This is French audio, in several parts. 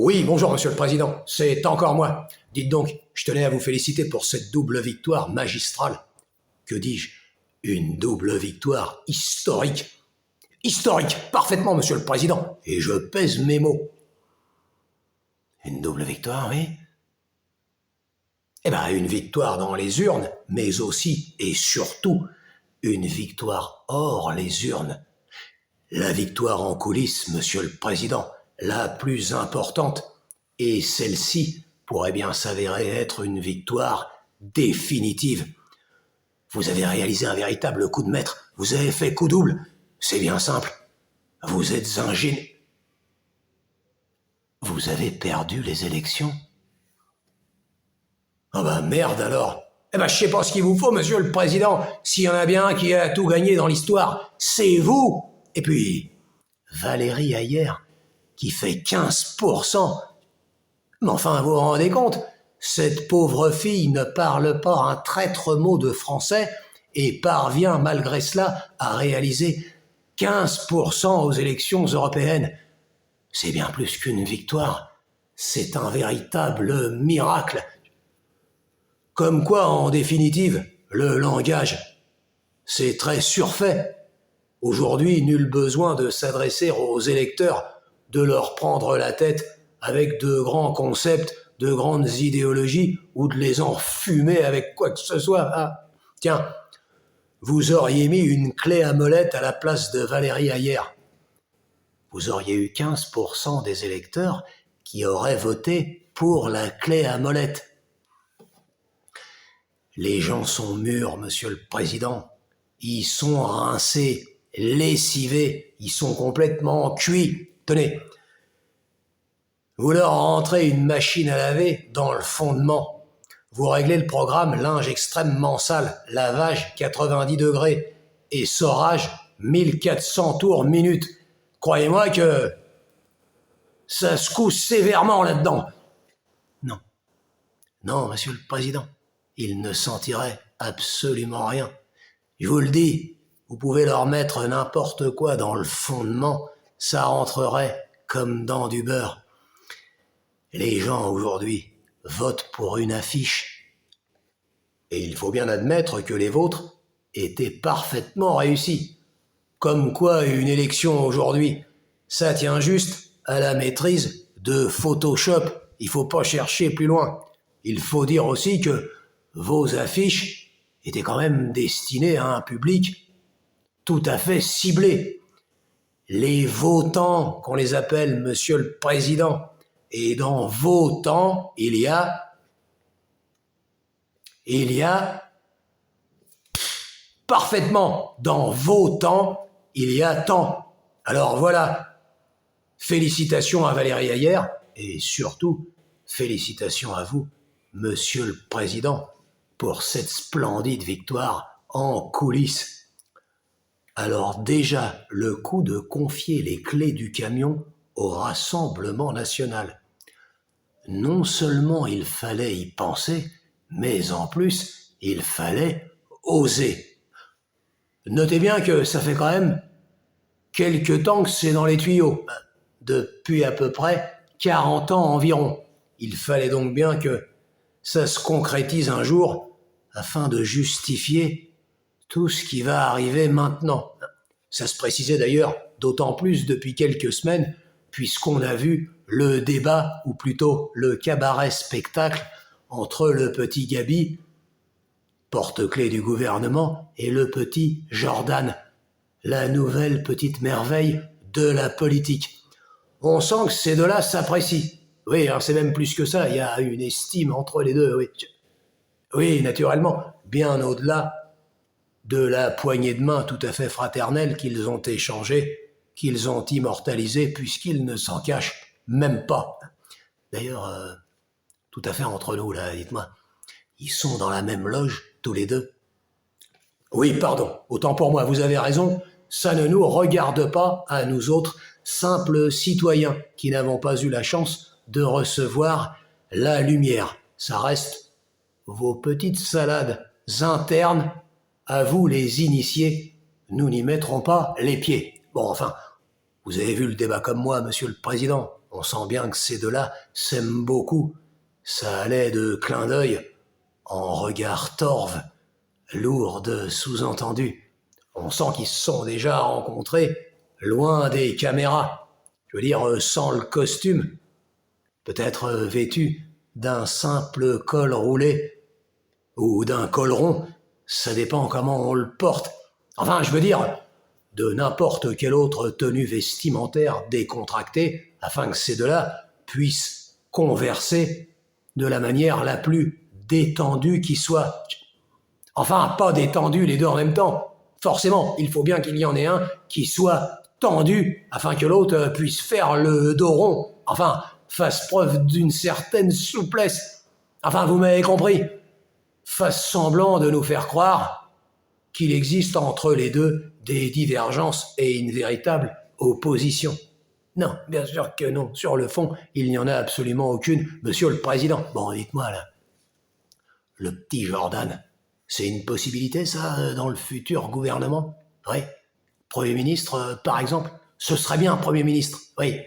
Oui, bonjour, Monsieur le Président, c'est encore moi. Dites donc, je tenais à vous féliciter pour cette double victoire magistrale. Que dis-je? Une double victoire historique. Historique, parfaitement, Monsieur le Président, et je pèse mes mots. Une double victoire, oui? Eh bien, une victoire dans les urnes, mais aussi et surtout une victoire hors les urnes. La victoire en coulisses, Monsieur le Président, la plus importante, et celle-ci pourrait bien s'avérer être une victoire définitive. Vous avez réalisé un véritable coup de maître, vous avez fait coup double, c'est bien simple. Vous êtes un génie. Vous avez perdu les élections? Ah bah merde alors. Eh ben je sais pas ce qu'il vous faut, Monsieur le Président. S'il y en a bien un qui a tout gagné dans l'histoire, c'est vous. Et puis, Valérie Hayer, qui fait 15%. Mais enfin, vous vous rendez compte? Cette pauvre fille ne parle pas un traître mot de français et parvient malgré cela à réaliser 15% aux élections européennes. C'est bien plus qu'une victoire. C'est un véritable miracle. Comme quoi, en définitive, le langage, c'est très surfait. Aujourd'hui, nul besoin de s'adresser aux électeurs, de leur prendre la tête avec de grands concepts, de grandes idéologies, ou de les enfumer avec quoi que ce soit. Ah, tiens, vous auriez mis une clé à molette à la place de Valérie Hayer. Vous auriez eu 15% des électeurs qui auraient voté pour la clé à molette. Les gens sont mûrs, Monsieur le Président. Ils sont rincés, lessivés, ils sont complètement cuits. Tenez, vous leur rentrez une machine à laver dans le fondement. Vous réglez le programme linge extrêmement sale, lavage 90 degrés et sorage 1400 tours minute. Croyez-moi que ça secoue sévèrement là-dedans. Non. Non, Monsieur le Président, ils ne sentiraient absolument rien. Je vous le dis, vous pouvez leur mettre n'importe quoi dans le fondement, ça rentrerait comme dans du beurre. Les gens aujourd'hui votent pour une affiche. Et il faut bien admettre que les vôtres étaient parfaitement réussis. Comme quoi une élection aujourd'hui, ça tient juste à la maîtrise de Photoshop. Il faut pas chercher plus loin. Il faut dire aussi que vos affiches étaient quand même destinées à un public tout à fait ciblé. Les votants, qu'on les appelle Monsieur le Président. Et dans votant, il y a parfaitement, dans votant, il y a tant. Alors voilà, félicitations à Valérie Hayer, et surtout, félicitations à vous, Monsieur le Président, pour cette splendide victoire en coulisses. Alors déjà, le coup de confier les clés du camion au Rassemblement national. Non seulement il fallait y penser, mais en plus, il fallait oser. Notez bien que ça fait quand même quelque temps que c'est dans les tuyaux, depuis à peu près 40 ans environ. Il fallait donc bien que ça se concrétise un jour afin de justifier tout ce qui va arriver maintenant. Ça se précisait d'ailleurs d'autant plus depuis quelques semaines, puisqu'on a vu le débat, ou plutôt le cabaret-spectacle, entre le petit Gabi, porte-clés du gouvernement, et le petit Jordan, la nouvelle petite merveille de la politique. On sent que ces deux-là s'apprécient. Oui, hein, c'est même plus que ça, il y a une estime entre les deux, oui. Oui, naturellement, bien au-delà de la poignée de main tout à fait fraternelle qu'ils ont échangée, qu'ils ont immortalisée, puisqu'ils ne s'en cachent même pas. D'ailleurs, tout à fait entre nous, là, dites-moi, ils sont dans la même loge, tous les deux? Oui, pardon, autant pour moi, vous avez raison, ça ne nous regarde pas à nous autres, simples citoyens qui n'avons pas eu la chance de recevoir la lumière. Ça reste vos petites salades internes, à vous les initiés, nous n'y mettrons pas les pieds. Bon, enfin, vous avez vu le débat comme moi, Monsieur le Président. On sent bien que ces deux-là s'aiment beaucoup. Ça allait de clin d'œil en regard torve, lourd de sous-entendus. On sent qu'ils se sont déjà rencontrés loin des caméras. Je veux dire, sans le costume. Peut-être vêtus d'un simple col roulé ou d'un col rond. Ça dépend comment on le porte. Enfin, je veux dire, de n'importe quelle autre tenue vestimentaire décontractée, afin que ces deux-là puissent converser de la manière la plus détendue qui soit. Enfin, pas détendue les deux en même temps. Forcément, il faut bien qu'il y en ait un qui soit tendu, afin que l'autre puisse faire le dos rond. Enfin, fasse preuve d'une certaine souplesse. Enfin, vous m'avez compris. Fasse semblant de nous faire croire qu'il existe entre les deux des divergences et une véritable opposition. Non, bien sûr que non. Sur le fond, il n'y en a absolument aucune, Monsieur le Président. Bon, dites-moi là, le petit Jordan, c'est une possibilité ça, dans le futur gouvernement? Oui. Premier ministre, par exemple? Ce serait bien, Premier ministre, oui.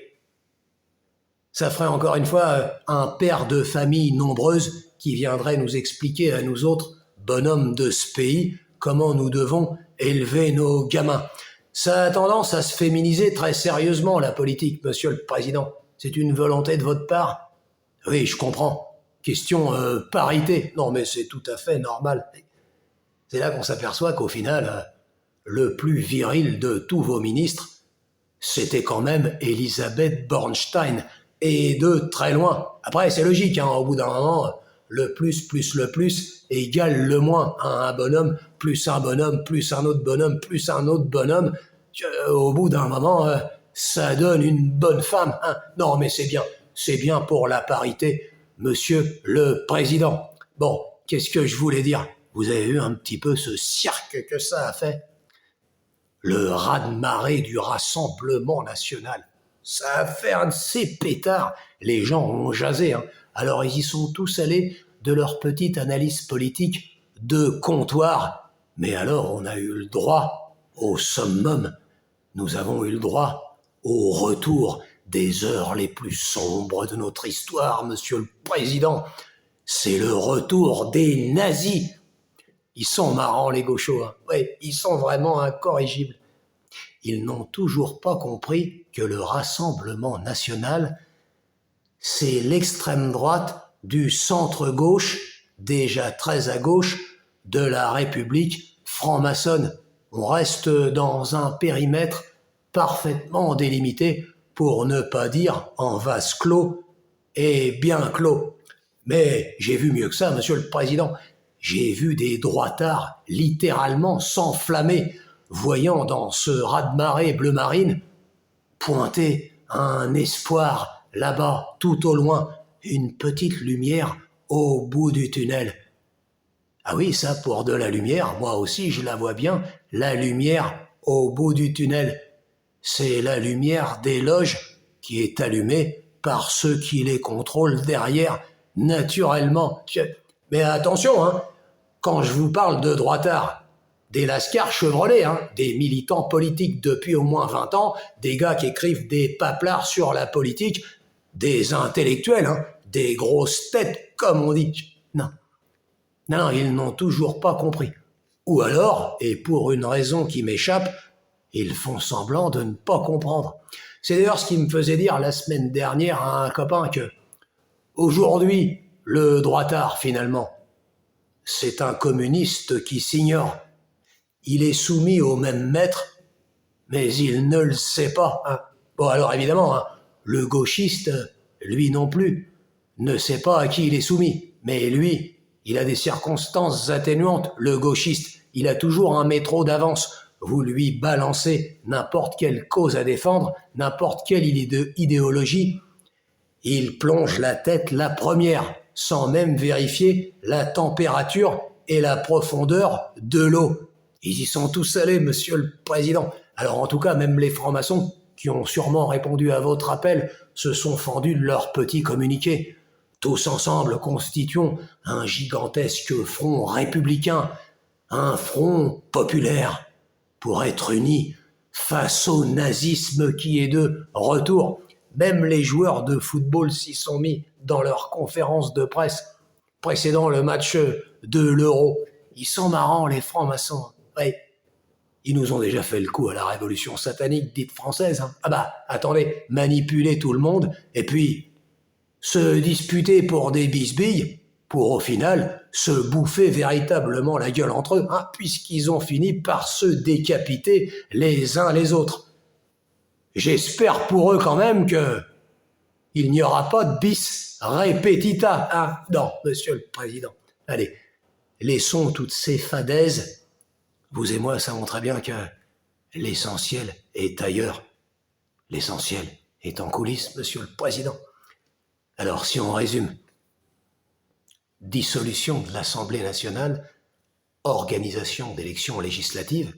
Ça ferait encore une fois un père de famille nombreuse qui viendrait nous expliquer à nous autres, bonhommes de ce pays, comment nous devons élever nos gamins. Ça a tendance à se féminiser très sérieusement, la politique, Monsieur le Président. C'est une volonté de votre part? Oui, je comprends. Question parité. Non, mais c'est tout à fait normal. C'est là qu'on s'aperçoit qu'au final, le plus viril de tous vos ministres, c'était quand même Elisabeth Bornstein. Et de très loin. Après, c'est logique, hein, au bout d'un moment, le plus le plus égale le moins. Un bonhomme, plus un bonhomme, plus un autre bonhomme, plus un autre bonhomme. Au bout d'un moment, ça donne une bonne femme. Hein. Non, mais c'est bien pour la parité, Monsieur le Président. Bon, qu'est-ce que je voulais dire? Vous avez vu un petit peu ce cirque que ça a fait? Le raz-de-marée du Rassemblement national. Ça a fait un de ces pétards. Les gens ont jasé, hein. Alors ils y sont tous allés de leur petite analyse politique de comptoir. Mais alors on a eu le droit au summum. Nous avons eu le droit au retour des heures les plus sombres de notre histoire, Monsieur le Président. C'est le retour des nazis. Ils sont marrants, les gauchos, hein. Oui, ils sont vraiment incorrigibles. Ils n'ont toujours pas compris que le Rassemblement national, c'est l'extrême droite du centre-gauche, déjà très à gauche, de la République franc-maçonne. On reste dans un périmètre parfaitement délimité, pour ne pas dire en vase clos et bien clos. Mais j'ai vu mieux que ça, Monsieur le Président. J'ai vu des droitards littéralement s'enflammer, voyant dans ce raz-de-marée bleu marine pointer un espoir là-bas, tout au loin, une petite lumière au bout du tunnel. Ah oui, ça, pour de la lumière, moi aussi je la vois bien, la lumière au bout du tunnel. C'est la lumière des loges qui est allumée par ceux qui les contrôlent derrière, naturellement. Mais attention, hein, quand je vous parle de droitards, des lascars chevrolés, hein, des militants politiques depuis au moins 20 ans, des gars qui écrivent des paplards sur la politique, des intellectuels, hein, des grosses têtes, comme on dit. Non, ils n'ont toujours pas compris. Ou alors, et pour une raison qui m'échappe, ils font semblant de ne pas comprendre. C'est d'ailleurs ce qui me faisait dire la semaine dernière à un copain que, aujourd'hui, le droitard, finalement, c'est un communiste qui s'ignore. Il est soumis au même maître, mais il ne le sait pas. Hein. Bon, alors évidemment, hein, le gauchiste, lui non plus, ne sait pas à qui il est soumis. Mais lui, il a des circonstances atténuantes. Le gauchiste, il a toujours un métro d'avance. Vous lui balancez n'importe quelle cause à défendre, n'importe quelle idéologie, il plonge la tête la première, sans même vérifier la température et la profondeur de l'eau. Ils y sont tous allés, Monsieur le Président. Alors en tout cas, même les francs-maçons, qui ont sûrement répondu à votre appel, se sont fendus de leur petit communiqué. Tous ensemble constituons un gigantesque front républicain, un front populaire, pour être unis face au nazisme qui est de retour. même les joueurs de football s'y sont mis dans leurs conférences de presse précédant le match de l'Euro. Ils sont marrants, les francs-maçons. Oui. Ils nous ont déjà fait le coup à la révolution satanique dite française. Hein. Ah bah, attendez, manipuler tout le monde, et puis se disputer pour des bisbilles, pour au final se bouffer véritablement la gueule entre eux, hein, puisqu'ils ont fini par se décapiter les uns les autres. J'espère pour eux quand même que il n'y aura pas de bis repetita. Hein. Non, monsieur le président. Allez, laissons toutes ces fadaises. Vous et moi savons très bien que l'essentiel est ailleurs. L'essentiel est en coulisses, monsieur le président. Alors, si on résume, dissolution de l'Assemblée nationale, organisation d'élections législatives,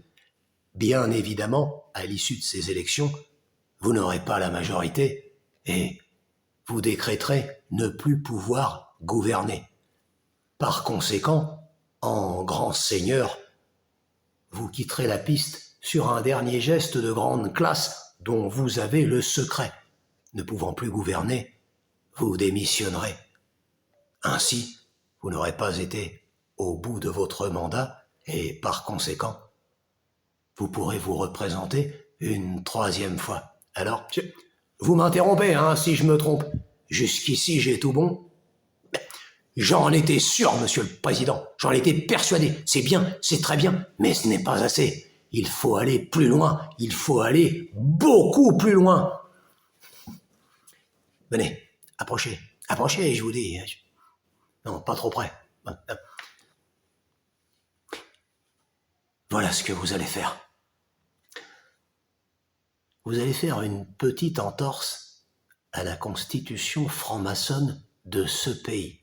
bien évidemment, à l'issue de ces élections, vous n'aurez pas la majorité et vous décréterez ne plus pouvoir gouverner. Par conséquent, en grand seigneur, vous quitterez la piste sur un dernier geste de grande classe dont vous avez le secret. Ne pouvant plus gouverner, vous démissionnerez. Ainsi, vous n'aurez pas été au bout de votre mandat et par conséquent, vous pourrez vous représenter une troisième fois. Alors, vous m'interrompez, hein, si je me trompe. Jusqu'ici, j'ai tout bon. J'en étais sûr, monsieur le président. J'en étais persuadé. C'est bien, c'est très bien, mais ce n'est pas assez. Il faut aller plus loin. Il faut aller beaucoup plus loin. Venez, approchez. Approchez, je vous dis. Non, pas trop près. Voilà ce que vous allez faire. Vous allez faire une petite entorse à la constitution franc-maçonne de ce pays.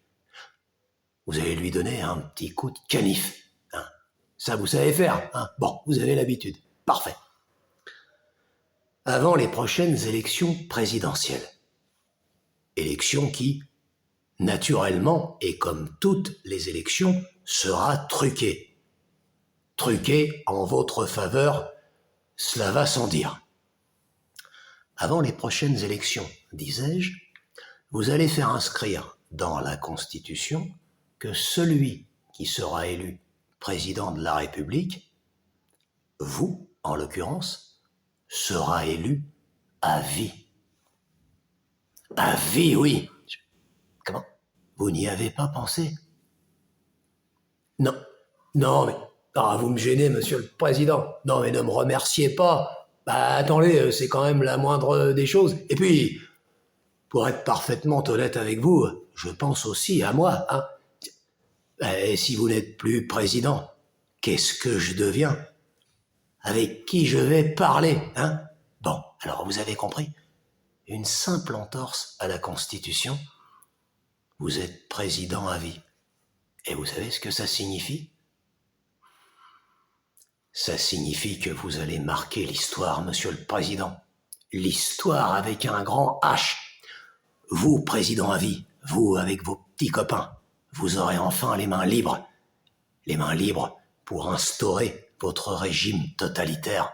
Vous allez lui donner un petit coup de canif. Hein. Ça, vous savez faire. Hein. Bon, vous avez l'habitude. Parfait. Avant les prochaines élections présidentielles. Élections qui, naturellement, et comme toutes les élections, sera truquée. Truquée en votre faveur, cela va sans dire. Avant les prochaines élections, disais-je, vous allez faire inscrire dans la Constitution que celui qui sera élu président de la République, vous, en l'occurrence, sera élu à vie. À vie, oui. Comment ? Vous n'y avez pas pensé ? Non, mais... Ah, vous me gênez, monsieur le président. Non, mais ne me remerciez pas. Bah, attendez, c'est quand même la moindre des choses. Et puis, pour être parfaitement honnête avec vous, je pense aussi à moi, hein. Et si vous n'êtes plus président, qu'est-ce que je deviens ? Avec qui je vais parler, hein ? Bon, alors vous avez compris. Une simple entorse à la Constitution, vous êtes président à vie. Et vous savez ce que ça signifie ? Ça signifie que vous allez marquer l'histoire, monsieur le président. L'histoire avec un grand H. Vous, président à vie, vous avec vos petits copains, vous aurez enfin les mains libres. Les mains libres pour instaurer votre régime totalitaire.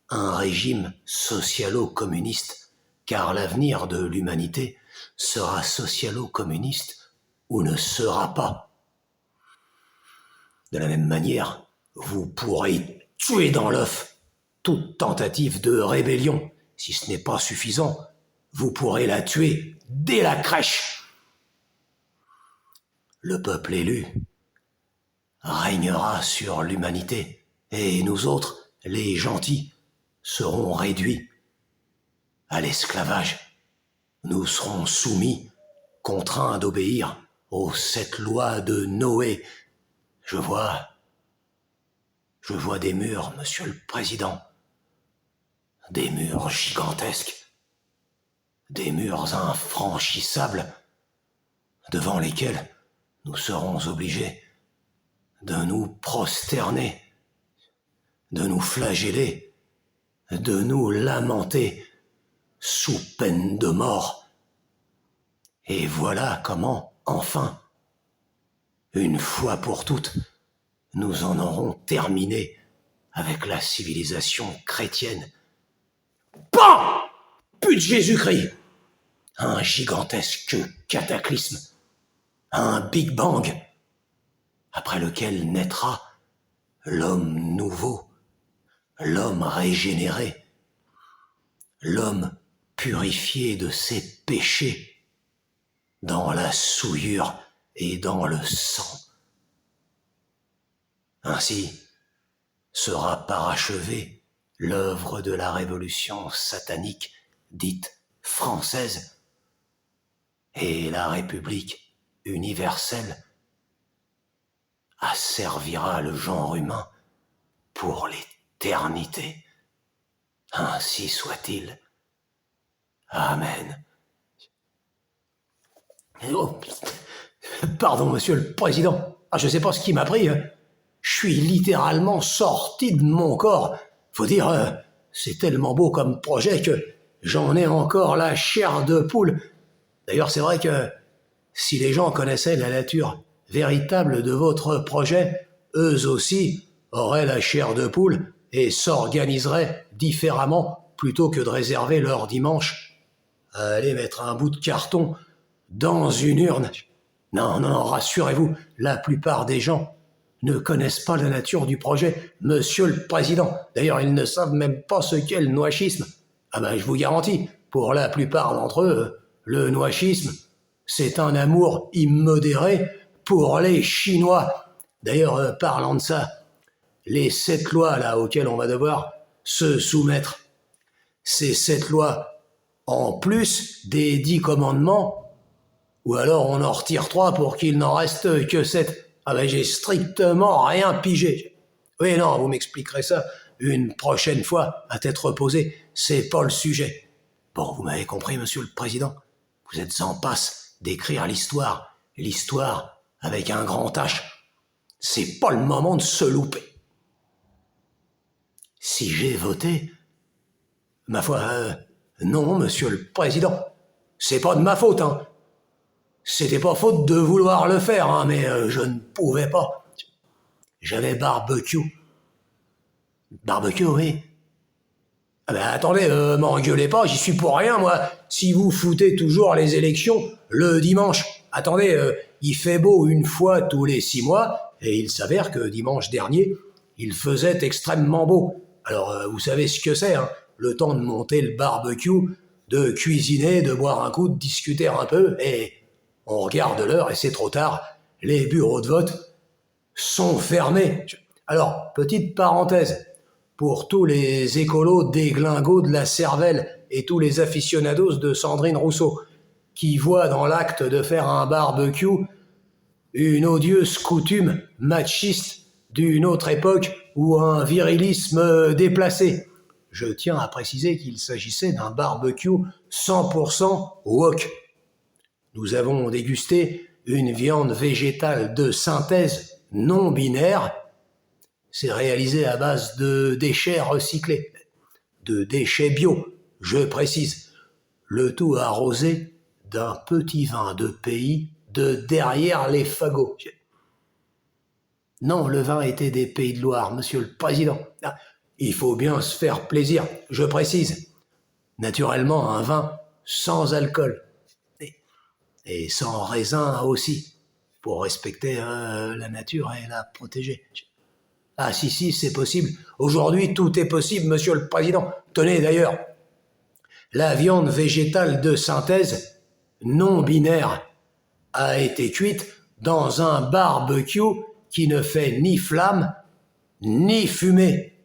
Un régime socialo-communiste, car l'avenir de l'humanité sera socialo-communiste ou ne sera pas. De la même manière, vous pourrez tuer dans l'œuf toute tentative de rébellion. Si ce n'est pas suffisant, vous pourrez la tuer dès la crèche. Le peuple élu régnera sur l'humanité et nous autres, les gentils, serons réduits à l'esclavage. Nous serons soumis, contraints d'obéir aux 7 lois de Noé. Je vois des murs, monsieur le président. Des murs gigantesques. Des murs infranchissables devant lesquels nous serons obligés de nous prosterner, de nous flageller, de nous lamenter sous peine de mort. Et voilà comment, enfin, une fois pour toutes, nous en aurons terminé avec la civilisation chrétienne. Pan ! début de Jésus-Christ. Un gigantesque cataclysme, un Big Bang, après lequel naîtra l'homme nouveau, l'homme régénéré, l'homme purifié de ses péchés, dans la souillure et dans le sang. Ainsi sera parachevée l'œuvre de la révolution satanique dite française, et la République universelle asservira le genre humain pour l'éternité. Ainsi soit-il. Amen. Oh, pardon, monsieur le président. Je sais pas ce qui m'a pris. Je suis littéralement sorti de mon corps. Faut dire, c'est tellement beau comme projet que j'en ai encore la chair de poule. D'ailleurs, c'est vrai que si les gens connaissaient la nature véritable de votre projet, eux aussi auraient la chair de poule et s'organiseraient différemment plutôt que de réserver leur dimanche à aller mettre un bout de carton dans une urne. Non, rassurez-vous, la plupart des gens ne connaissent pas la nature du projet, monsieur le président. D'ailleurs, ils ne savent même pas ce qu'est le noachisme. Je vous garantis, pour la plupart d'entre eux, le noachisme, c'est un amour immodéré pour les Chinois. D'ailleurs, parlant de ça, les 7 lois là auxquelles on va devoir se soumettre, ces 7 lois en plus des 10 commandements, ou alors on en retire 3 pour qu'il n'en reste que 7. J'ai strictement rien pigé. Oui, non, vous m'expliquerez ça une prochaine fois à tête reposée, c'est pas le sujet. Bon, vous m'avez compris, monsieur le président. Vous êtes en passe d'écrire l'histoire avec un grand H. C'est pas le moment de se louper. Si j'ai voté, ma foi, non, monsieur le président. C'est pas de ma faute, hein. C'était pas faute de vouloir le faire, hein, mais je ne pouvais pas. J'avais barbecue. Barbecue, oui. Attendez, m'engueulez pas, j'y suis pour rien, moi. Si vous foutez toujours les élections le dimanche. Attendez, il fait beau une fois tous les 6 mois, et il s'avère que dimanche dernier, il faisait extrêmement beau. Alors, vous savez ce que c'est, hein, le temps de monter le barbecue, de cuisiner, de boire un coup, de discuter un peu, et on regarde l'heure et c'est trop tard. Les bureaux de vote sont fermés. Alors, petite parenthèse, pour tous les écolos déglingos de la cervelle et tous les aficionados de Sandrine Rousseau, qui voient dans l'acte de faire un barbecue une odieuse coutume machiste d'une autre époque ou un virilisme déplacé. Je tiens à préciser qu'il s'agissait d'un barbecue 100% wok. Nous avons dégusté une viande végétale de synthèse non binaire. C'est réalisé à base de déchets recyclés, de déchets bio, je précise. Le tout arrosé d'un petit vin de pays de derrière les fagots. Non, le vin était des Pays de Loire, monsieur le président. Il faut bien se faire plaisir, je précise. Naturellement, un vin sans alcool. Et sans raisin aussi, pour respecter la nature et la protéger. Si, c'est possible. Aujourd'hui, tout est possible, monsieur le président. Tenez d'ailleurs, la viande végétale de synthèse non binaire a été cuite dans un barbecue qui ne fait ni flamme ni fumée,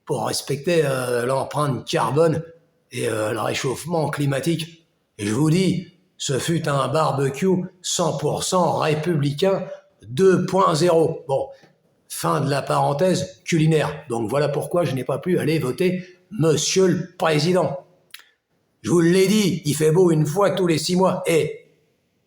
pour respecter l'empreinte carbone et le réchauffement climatique. Et je vous dis, ce fut un barbecue 100% républicain 2.0. Bon, fin de la parenthèse culinaire. Donc voilà pourquoi je n'ai pas pu aller voter monsieur le président. Je vous l'ai dit, il fait beau une fois tous les 6 mois. Et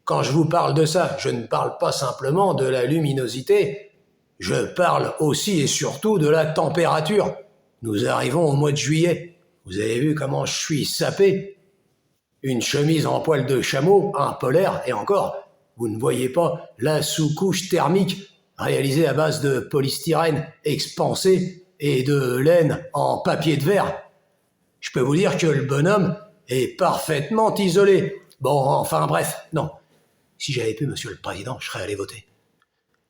quand je vous parle de ça, je ne parle pas simplement de la luminosité, je parle aussi et surtout de la température. Nous arrivons au mois de juillet. Vous avez vu comment je suis sapé? Une chemise en poil de chameau, un polaire, et encore, vous ne voyez pas la sous-couche thermique réalisée à base de polystyrène expansé et de laine en papier de verre. Je peux vous dire que le bonhomme et parfaitement isolé. Bon, enfin bref, non. Si j'avais pu, Monsieur le Président, je serais allé voter.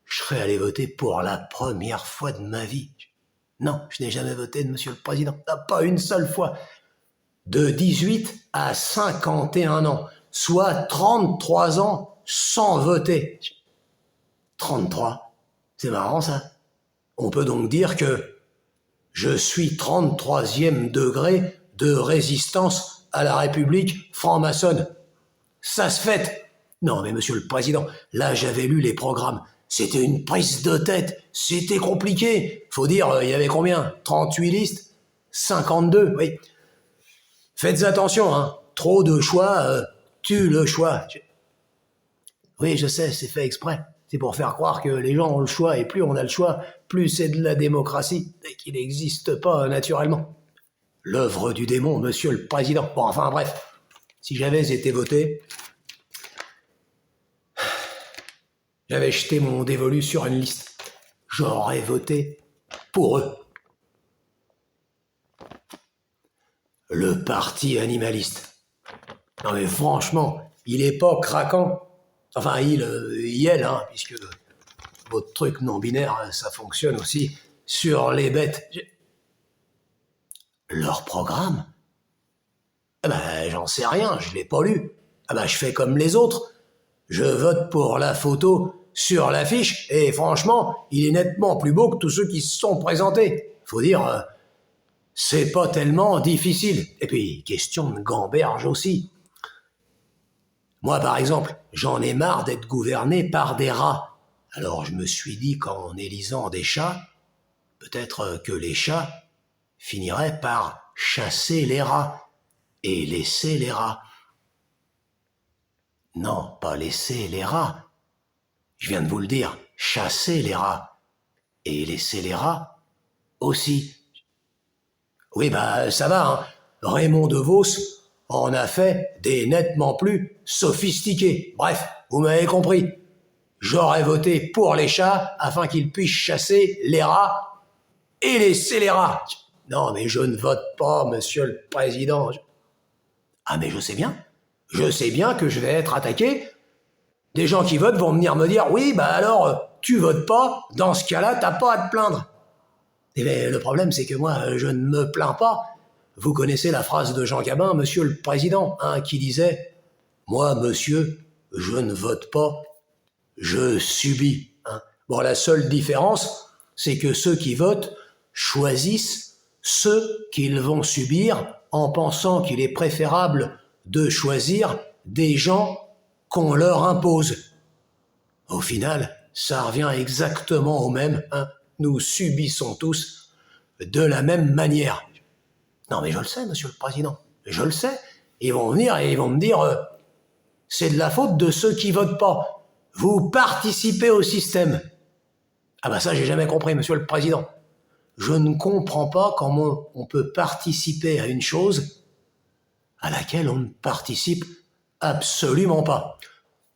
Je serais allé voter pour la première fois de ma vie. Non, je n'ai jamais voté de Monsieur le Président. Pas une seule fois. De 18 à 51 ans, soit 33 ans sans voter. 33, c'est marrant ça. On peut donc dire que je suis 33e degré de résistance à la République franc-maçonne. Ça se fait. Non mais Monsieur le Président, là j'avais lu les programmes. C'était une prise de tête. C'était compliqué. Faut dire, il y avait combien ? 38 listes ? 52, oui. Faites attention, hein. Trop de choix tue le choix. Oui, je sais, c'est fait exprès. C'est pour faire croire que les gens ont le choix, et plus on a le choix, plus c'est de la démocratie, et qu'il n'existe pas naturellement. L'œuvre du démon, Monsieur le Président. Bon, enfin bref, si j'avais été voté, j'avais jeté mon dévolu sur une liste. J'aurais voté pour eux. Le parti animaliste. Non mais franchement, il est pas craquant. Enfin, elle, hein, puisque votre truc non-binaire, ça fonctionne aussi sur les bêtes. Leur programme ? Eh ben, j'en sais rien, je l'ai pas lu. Ah ben, je fais comme les autres. Je vote pour la photo sur l'affiche, et franchement, il est nettement plus beau que tous ceux qui se sont présentés. Faut dire, c'est pas tellement difficile. Et puis, question de gamberge aussi. Moi, par exemple, j'en ai marre d'être gouverné par des rats. Alors je me suis dit qu'en élisant des chats, peut-être que les chats finiraient par chasser les rats et laisser les rats. Non, pas laisser les rats. Je viens de vous le dire, chasser les rats et laisser les rats aussi. Oui, bah ça va, hein. Raymond DeVos en a fait des nettement plus sophistiqués. Bref, vous m'avez compris. J'aurais voté pour les chats afin qu'ils puissent chasser les rats et laisser les rats. Non, mais je ne vote pas, Monsieur le Président. Ah, mais je sais bien. Je sais bien que je vais être attaqué. Des gens qui votent vont venir me dire « Oui, bah alors, tu votes pas, dans ce cas-là, t'as pas à te plaindre. » Et bien, le problème, c'est que moi, je ne me plains pas. Vous connaissez la phrase de Jean Gabin, Monsieur le Président, hein, qui disait « Moi, monsieur, je ne vote pas, je subis. » Hein. Bon, la seule différence, c'est que ceux qui votent choisissent ceux qu'ils vont subir en pensant qu'il est préférable de choisir des gens qu'on leur impose. Au final, ça revient exactement au même. Hein. Nous subissons tous de la même manière. Non mais je le sais, Monsieur le Président, je le sais. Ils vont venir et ils vont me dire c'est de la faute de ceux qui votent pas. Vous participez au système. Ah ben ça, j'ai jamais compris, Monsieur le Président. Je ne comprends pas comment on peut participer à une chose à laquelle on ne participe absolument pas.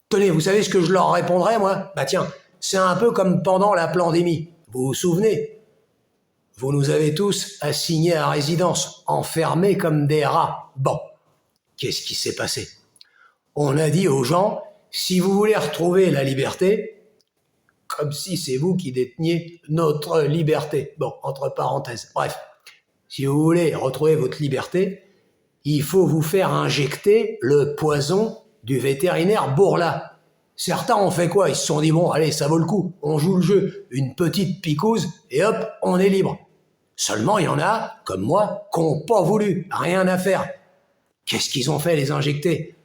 Tenez, vous savez ce que je leur répondrais, moi ? Bah tiens, c'est un peu comme pendant la pandémie. Vous vous souvenez ? Vous nous avez tous assignés à résidence, enfermés comme des rats. Bon, qu'est-ce qui s'est passé ? On a dit aux gens, si vous voulez retrouver la liberté, comme si c'est vous qui déteniez notre liberté. Bon, entre parenthèses. Bref, si vous voulez retrouver votre liberté, il faut vous faire injecter le poison du vétérinaire Bourla. Certains ont fait quoi ? Ils se sont dit, bon, allez, ça vaut le coup, on joue le jeu, une petite picouse, et hop, on est libre. Seulement, il y en a, comme moi, qui n'ont pas voulu, rien à faire. Qu'est-ce qu'ils ont fait, les injectés ?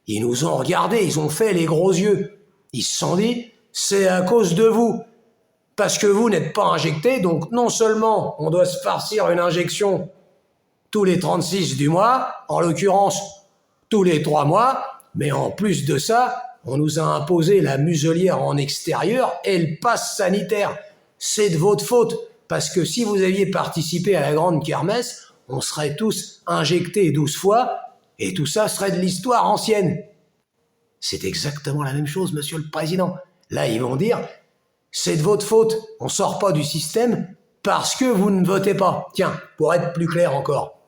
Ils nous ont regardés, ils ont fait les gros yeux. Ils se sont dit, c'est à cause de vous. Parce que vous n'êtes pas injectés, donc non seulement on doit se farcir une injection tous les 36 du mois, en l'occurrence tous les 3 mois, mais en plus de ça, on nous a imposé la muselière en extérieur et le pass sanitaire. C'est de votre faute, parce que si vous aviez participé à la grande kermesse, on serait tous injectés 12 fois, et tout ça serait de l'histoire ancienne. C'est exactement la même chose, Monsieur le Président. Là, ils vont dire, c'est de votre faute, on sort pas du système parce que vous ne votez pas. Tiens, pour être plus clair encore.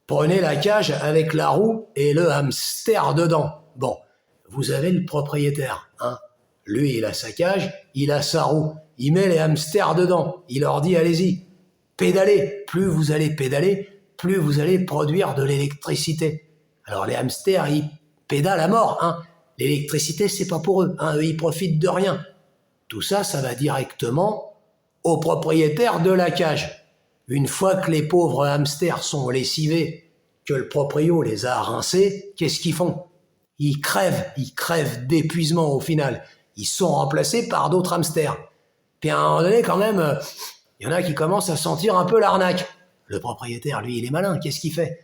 Prenez la cage avec la roue et le hamster dedans. Bon, vous avez le propriétaire, hein. Lui, il a sa cage, il a sa roue, il met les hamsters dedans. Il leur dit, allez-y, pédalez. Plus vous allez pédaler, plus vous allez produire de l'électricité. Alors les hamsters, ils pédalent à mort, hein. L'électricité, c'est pas pour eux, hein. Eux, ils profitent de rien. Tout ça, ça va directement au propriétaire de la cage. Une fois que les pauvres hamsters sont lessivés, que le proprio les a rincés, qu'est-ce qu'ils font? Ils crèvent d'épuisement au final. Ils sont remplacés par d'autres hamsters. Puis à un moment donné, quand même, il y en a qui commencent à sentir un peu l'arnaque. Le propriétaire, lui, il est malin, qu'est-ce qu'il fait?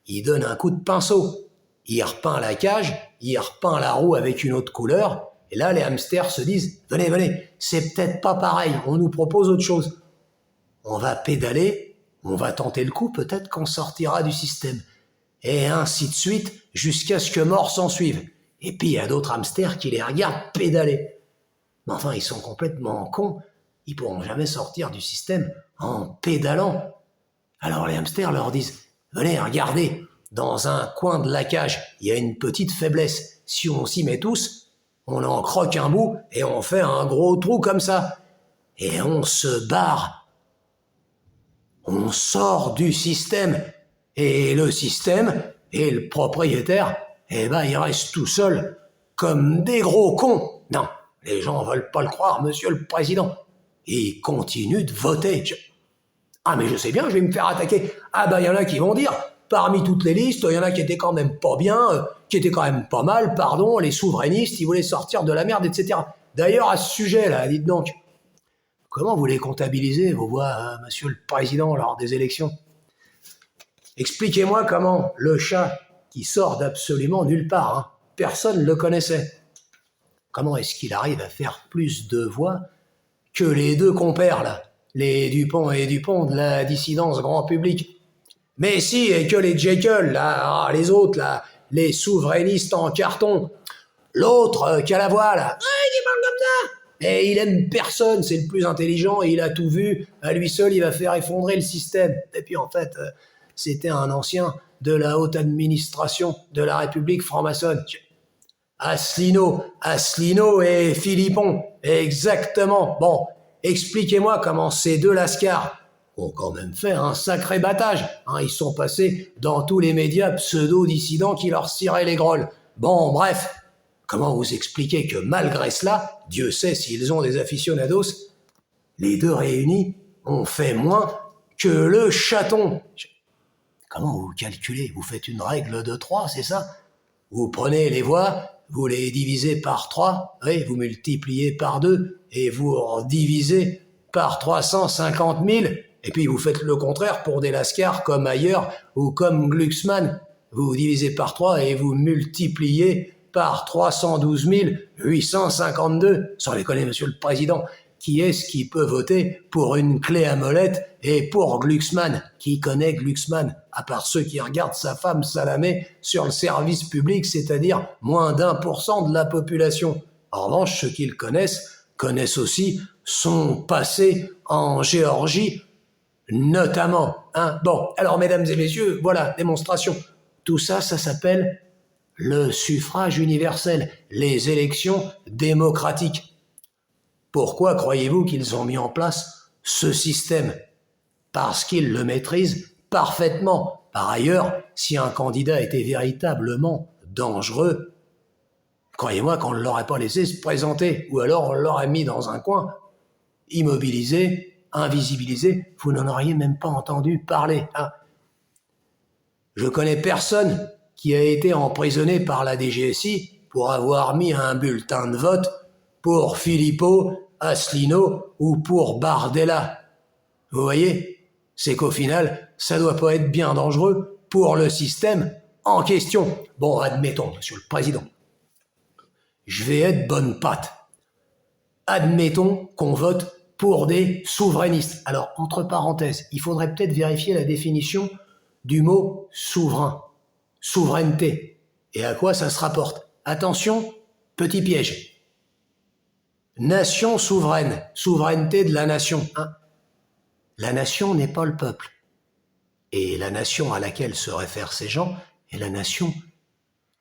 Il donne un coup de pinceau. Il repeint la cage, il repeint la roue avec une autre couleur, et là, les hamsters se disent, venez, c'est peut-être pas pareil, on nous propose autre chose. On va pédaler, on va tenter le coup, peut-être qu'on sortira du système. Et ainsi de suite, jusqu'à ce que mort s'en suive. Et puis, il y a d'autres hamsters qui les regardent pédaler. Mais enfin, ils sont complètement cons, ils pourront jamais sortir du système en pédalant. Alors les hamsters leur disent, venez, regardez, dans un coin de la cage, il y a une petite faiblesse. Si on s'y met tous, on en croque un bout et on fait un gros trou comme ça. Et on se barre. On sort du système. Et le système et le propriétaire, eh ben, ils restent tout seuls comme des gros cons. Non, les gens veulent pas le croire, monsieur le président. Ils continuent de voter. Ah, mais je sais bien, je vais me faire attaquer. Ah ben, il y en a qui vont dire, parmi toutes les listes, il y en a qui étaient quand même pas bien, qui étaient quand même pas mal, pardon, les souverainistes, ils voulaient sortir de la merde, etc. D'ailleurs, à ce sujet-là, dites donc, comment vous les comptabilisez, vos voix, monsieur le président, lors des élections? Expliquez-moi comment le chat qui sort d'absolument nulle part, hein, personne ne le connaissait, comment est-ce qu'il arrive à faire plus de voix que les deux compères, là, les Dupont et Dupont de la dissidence grand public? Mais si, et que les Jekyll, là, les autres, là, les souverainistes en carton, l'autre qui a la voix, là, qui parle comme ça, et il aime personne, c'est le plus intelligent, et il a tout vu, à lui seul, il va faire effondrer le système. Et puis en fait, c'était un ancien de la haute administration de la République franc-maçonne. Asselineau et Philippon, exactement. Bon, expliquez-moi comment ces deux lascars ont quand même fait un sacré battage. Hein, ils sont passés dans tous les médias pseudo-dissidents qui leur ciraient les grolles. Bon, bref, comment vous expliquez que malgré cela, Dieu sait s'ils ont des aficionados, les deux réunis ont fait moins que le chaton? Comment vous calculez? Vous faites une règle de 3, c'est ça? Vous prenez les voix, vous les divisez par 3, oui, vous multipliez par 2, et vous divisez par 350 000, et puis vous faites le contraire pour des lascars comme ailleurs ou comme Glucksmann. Vous divisez par 3 et vous multipliez par 312 852. Sans déconner, monsieur le président, qui est-ce qui peut voter pour une clé à molette et pour Glucksmann? Qui connaît Glucksmann, à part ceux qui regardent sa femme Salamé sur le service public, c'est-à-dire moins d'1% de la population. En revanche, ceux qui le connaissent aussi son passé en Géorgie, notamment. Hein. Bon, alors mesdames et messieurs, voilà, démonstration. Tout ça, ça s'appelle le suffrage universel, les élections démocratiques. Pourquoi croyez-vous qu'ils ont mis en place ce système? Parce qu'ils le maîtrisent parfaitement. Par ailleurs, si un candidat était véritablement dangereux, croyez-moi qu'on ne l'aurait pas laissé se présenter, ou alors on l'aurait mis dans un coin, immobilisé, invisibilisé, vous n'en auriez même pas entendu parler. Hein. Je connais personne qui a été emprisonné par la DGSI pour avoir mis un bulletin de vote pour Philippot, Asselineau ou pour Bardella. Vous voyez, c'est qu'au final, ça doit pas être bien dangereux pour le système en question. Bon, admettons, monsieur le président, je vais être bonne patte. Admettons qu'on vote pour des souverainistes. Alors, entre parenthèses, il faudrait peut-être vérifier la définition du mot souverain, souveraineté, et à quoi ça se rapporte. Attention, petit piège. Nation souveraine, souveraineté de la nation. Hein. La nation n'est pas le peuple. Et la nation à laquelle se réfèrent ces gens est la nation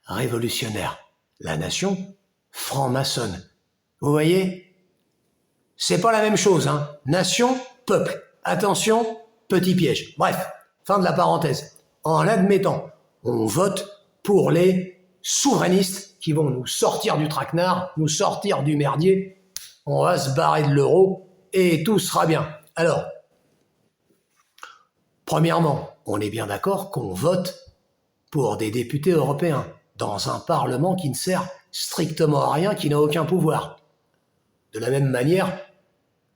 révolutionnaire, la nation franc-maçonne. Vous voyez? C'est pas la même chose, hein. Nation, peuple. Attention, petit piège. Bref, fin de la parenthèse. En admettant, on vote pour les souverainistes qui vont nous sortir du traquenard, nous sortir du merdier. On va se barrer de l'euro et tout sera bien. Alors, premièrement, on est bien d'accord qu'on vote pour des députés européens dans un parlement qui ne sert strictement à rien, qui n'a aucun pouvoir. De la même manière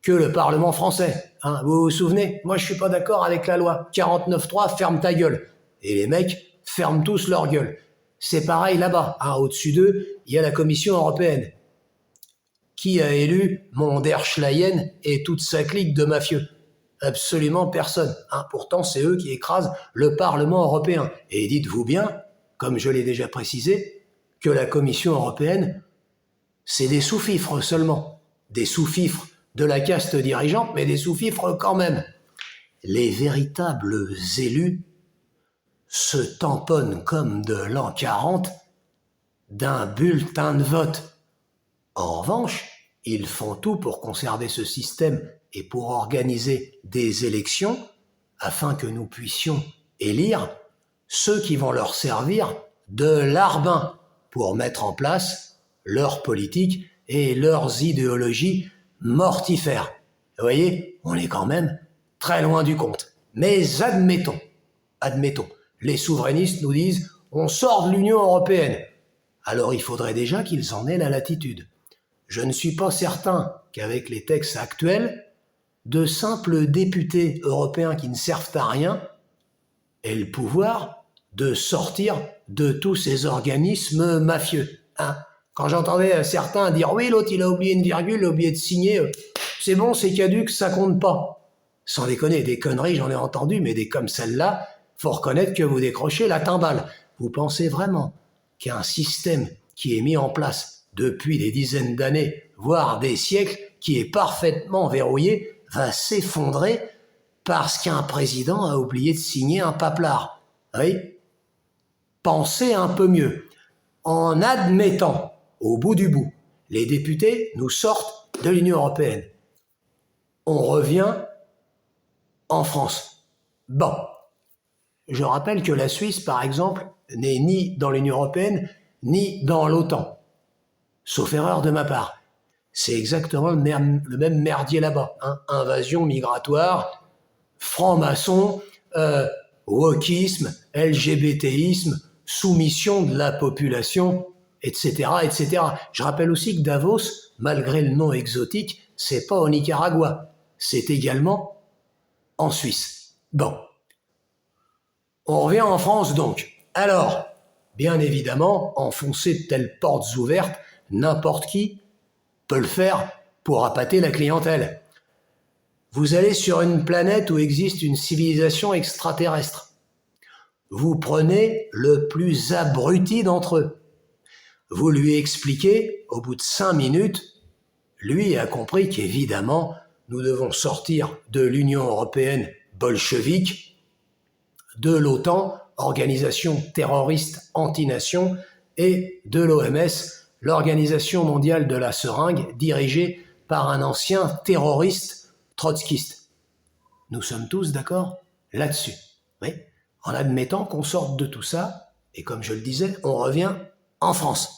que le parlement français. Hein, vous vous souvenez? Moi, je suis pas d'accord avec la loi. 49.3, ferme ta gueule. Et les mecs ferment tous leur gueule. C'est pareil là-bas. Hein, au-dessus d'eux, il y a la Commission européenne qui a élu von der Leyen et toute sa clique de mafieux. Absolument personne. Hein, pourtant, c'est eux qui écrasent le Parlement européen. Et dites-vous bien, comme je l'ai déjà précisé, que la Commission européenne, c'est des sous-fifres seulement. Des sous-fifres de la caste dirigeante, mais des sous-fifres quand même. Les véritables élus se tamponnent comme de l'an 40 d'un bulletin de vote. En revanche, ils font tout pour conserver ce système et pour organiser des élections afin que nous puissions élire ceux qui vont leur servir de larbin pour mettre en place leur politique et leurs idéologies mortifères. Vous voyez, on est quand même très loin du compte. Mais admettons, les souverainistes nous disent « on sort de l'Union européenne ». Alors il faudrait déjà qu'ils en aient la latitude. Je ne suis pas certain qu'avec les textes actuels, de simples députés européens qui ne servent à rien aient le pouvoir de sortir de tous ces organismes mafieux. Hein, quand j'entendais certains dire « oui, l'autre il a oublié une virgule, il a oublié de signer, c'est bon, c'est caduc, ça compte pas ». Sans déconner, des conneries j'en ai entendu, mais des comme celle-là, faut reconnaître que vous décrochez la timbale. Vous pensez vraiment qu'un système qui est mis en place depuis des dizaines d'années, voire des siècles, qui est parfaitement verrouillé, va s'effondrer parce qu'un président a oublié de signer un paplard? Oui? Pensez un peu mieux. En admettant, au bout du bout, les députés nous sortent de l'Union européenne. On revient en France. Bon. Je rappelle que la Suisse, par exemple, n'est ni dans l'Union européenne, ni dans l'OTAN. Sauf erreur de ma part. C'est exactement le même merdier là-bas. Hein. Invasion migratoire, franc-maçon, wokisme, LGBTisme, soumission de la population, etc., etc. Je rappelle aussi que Davos, malgré le nom exotique, c'est pas au Nicaragua. C'est également en Suisse. Bon. On revient en France donc. Alors, bien évidemment, enfoncer de telles portes ouvertes, n'importe qui peut le faire pour appâter la clientèle. Vous allez sur une planète où existe une civilisation extraterrestre. Vous prenez le plus abruti d'entre eux. Vous lui expliquez, au bout de 5 minutes, lui a compris qu'évidemment, nous devons sortir de l'Union européenne bolchevique, de l'OTAN, organisation terroriste anti-nation, et de l'OMS, l'Organisation mondiale de la seringue, dirigée par un ancien terroriste trotskiste. Nous sommes tous d'accord là-dessus. Oui, en admettant qu'on sorte de tout ça, et comme je le disais, on revient en France.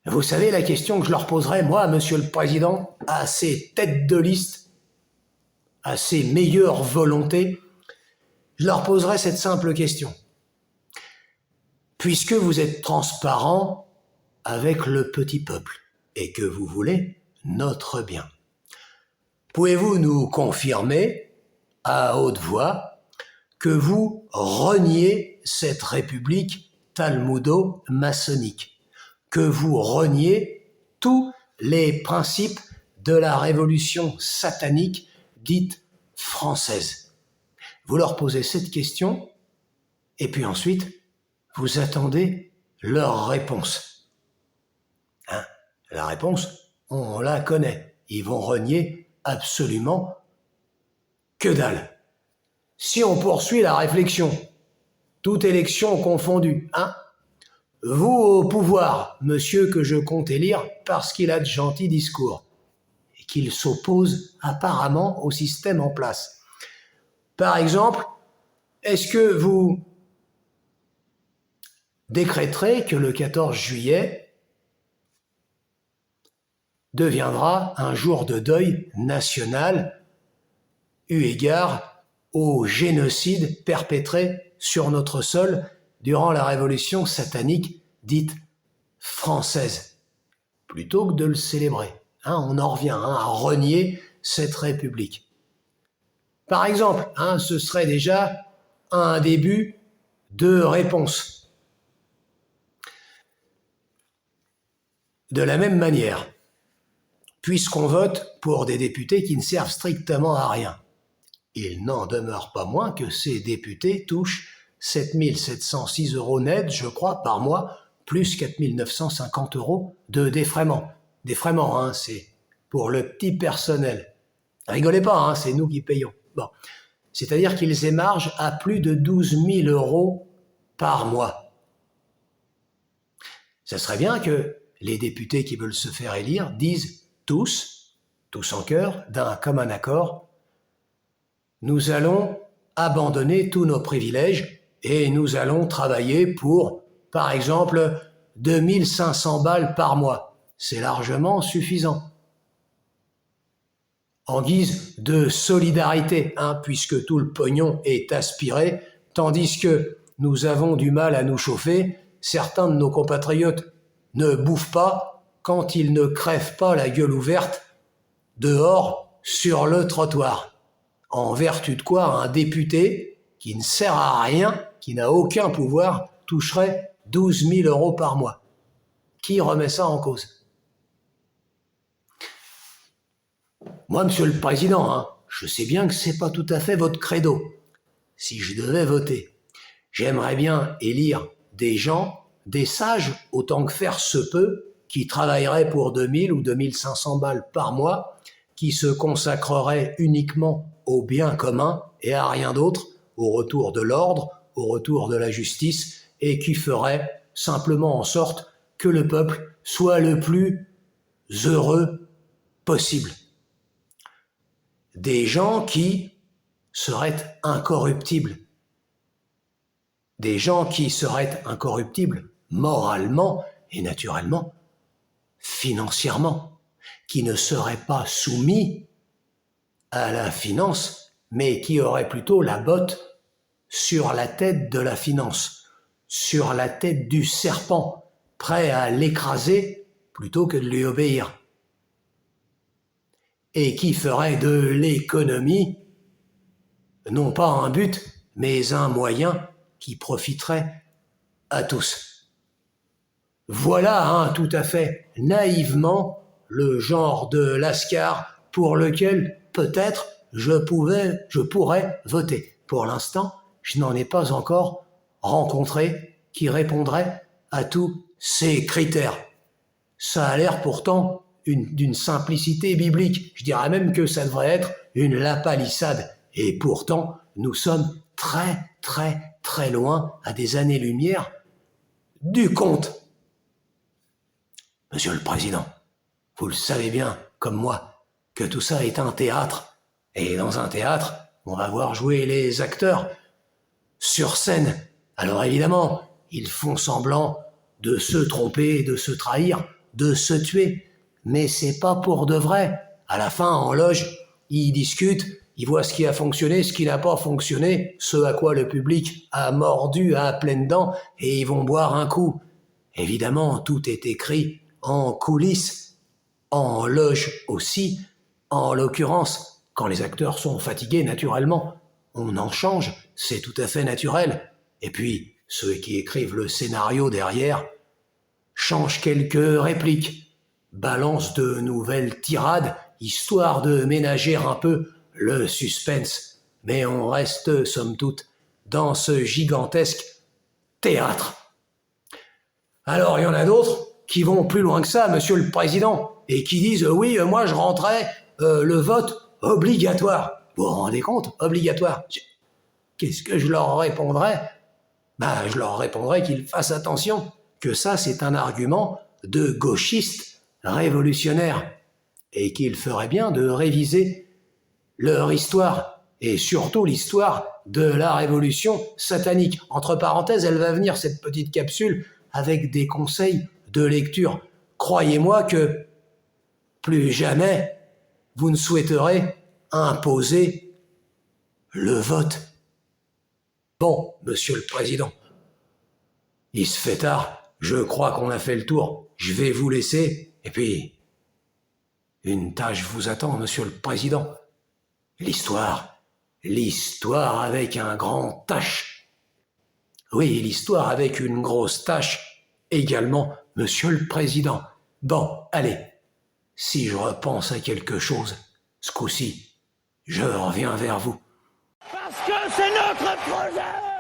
Vous savez la question que je leur poserai, moi, Monsieur le Président, à ces têtes de liste, à ces meilleures volontés, je leur poserai cette simple question. Puisque vous êtes transparent avec le petit peuple et que vous voulez notre bien, pouvez-vous nous confirmer à haute voix que vous reniez cette république talmudo-maçonnique, que vous reniez tous les principes de la révolution satanique dite française? Vous leur posez cette question, et puis ensuite, vous attendez leur réponse. Hein? La réponse, on la connaît. Ils vont renier absolument que dalle. si on poursuit la réflexion, toute élection confondue, hein? Vous au pouvoir, monsieur que je compte élire parce qu'il a de gentils discours et qu'il s'oppose apparemment au système en place. Par exemple, est-ce que vous décréterez que le 14 juillet deviendra un jour de deuil national eu égard au génocide perpétré sur notre sol durant la révolution satanique dite française, plutôt que de le célébrer. On en revient à renier cette république. Par exemple, ce serait déjà un début de réponse. De la même manière, puisqu'on vote pour des députés qui ne servent strictement à rien, il n'en demeure pas moins que ces députés touchent 7 706 € net, je crois, par mois, plus 4 950 € de défraiement. Défraiement, c'est pour le petit personnel. Rigolez pas, c'est nous qui payons. Bon. C'est-à-dire qu'ils émargent à plus de 12 000 € par mois. Ça serait bien que les députés qui veulent se faire élire disent tous en chœur, d'un commun accord, nous allons abandonner tous nos privilèges et nous allons travailler pour, par exemple, 2500 balles par mois. C'est largement suffisant. En guise de solidarité, puisque tout le pognon est aspiré, tandis que nous avons du mal à nous chauffer, certains de nos compatriotes ne bouffent pas quand ils ne crèvent pas la gueule ouverte dehors sur le trottoir. En vertu de quoi un député qui ne sert à rien, qui n'a aucun pouvoir, toucherait 12 000 € par mois. Qui remet ça en cause? Moi, monsieur le président, je sais bien que c'est pas tout à fait votre credo. Si je devais voter, j'aimerais bien élire des gens, des sages, autant que faire se peut, qui travailleraient pour 2000 ou 2500 balles par mois, qui se consacreraient uniquement au bien commun et à rien d'autre, au retour de l'ordre, au retour de la justice, et qui feraient simplement en sorte que le peuple soit le plus heureux possible. Des gens qui seraient incorruptibles. Des gens qui seraient incorruptibles moralement et naturellement, financièrement, qui ne seraient pas soumis à la finance, mais qui auraient plutôt la botte sur la tête de la finance, sur la tête du serpent, prêt à l'écraser plutôt que de lui obéir. Et qui ferait de l'économie non pas un but, mais un moyen qui profiterait à tous. Voilà, tout à fait naïvement, le genre de lascar pour lequel peut-être je pourrais voter. Pour l'instant, je n'en ai pas encore rencontré qui répondrait à tous ces critères. Ça a l'air pourtant d'une simplicité biblique. Je dirais même que ça devrait être une lapalissade. Et pourtant, nous sommes très, très, très loin, à des années-lumière, du compte. Monsieur le Président, vous le savez bien, comme moi, que tout ça est un théâtre. Et dans un théâtre, on va voir jouer les acteurs sur scène. Alors évidemment, ils font semblant de se tromper, de se trahir, de se tuer. Mais c'est pas pour de vrai. À la fin, en loge, ils discutent, ils voient ce qui a fonctionné, ce qui n'a pas fonctionné, ce à quoi le public a mordu à pleines dents, et ils vont boire un coup. Évidemment, tout est écrit en coulisses, en loge aussi. En l'occurrence, quand les acteurs sont fatigués, naturellement, on en change, c'est tout à fait naturel. Et puis, ceux qui écrivent le scénario derrière changent quelques répliques, balancent de nouvelles tirades, histoire de ménager un peu le suspense. Mais on reste, somme toute, dans ce gigantesque théâtre. Alors, il y en a d'autres qui vont plus loin que ça, monsieur le Président, et qui disent « Oui, moi je rendrais le vote obligatoire. » Vous vous rendez compte? Obligatoire. qu'est-ce que je leur répondrais? Je leur répondrais qu'ils fassent attention, que ça c'est un argument de gauchiste révolutionnaire, et qu'il ferait bien de réviser leur histoire, et surtout l'histoire de la révolution satanique. Entre parenthèses, elle va venir, cette petite capsule, avec des conseils de lecture. Croyez-moi que plus jamais vous ne souhaiterez imposer le vote. Bon, monsieur le président, il se fait tard, je crois qu'on a fait le tour. Je vais vous laisser, et puis, une tâche vous attend, monsieur le président. L'histoire avec un grand H. Oui, l'histoire avec une grosse tâche également, monsieur le président. Bon, allez, si je repense à quelque chose, ce coup-ci, je reviens vers vous. Parce que c'est notre projet!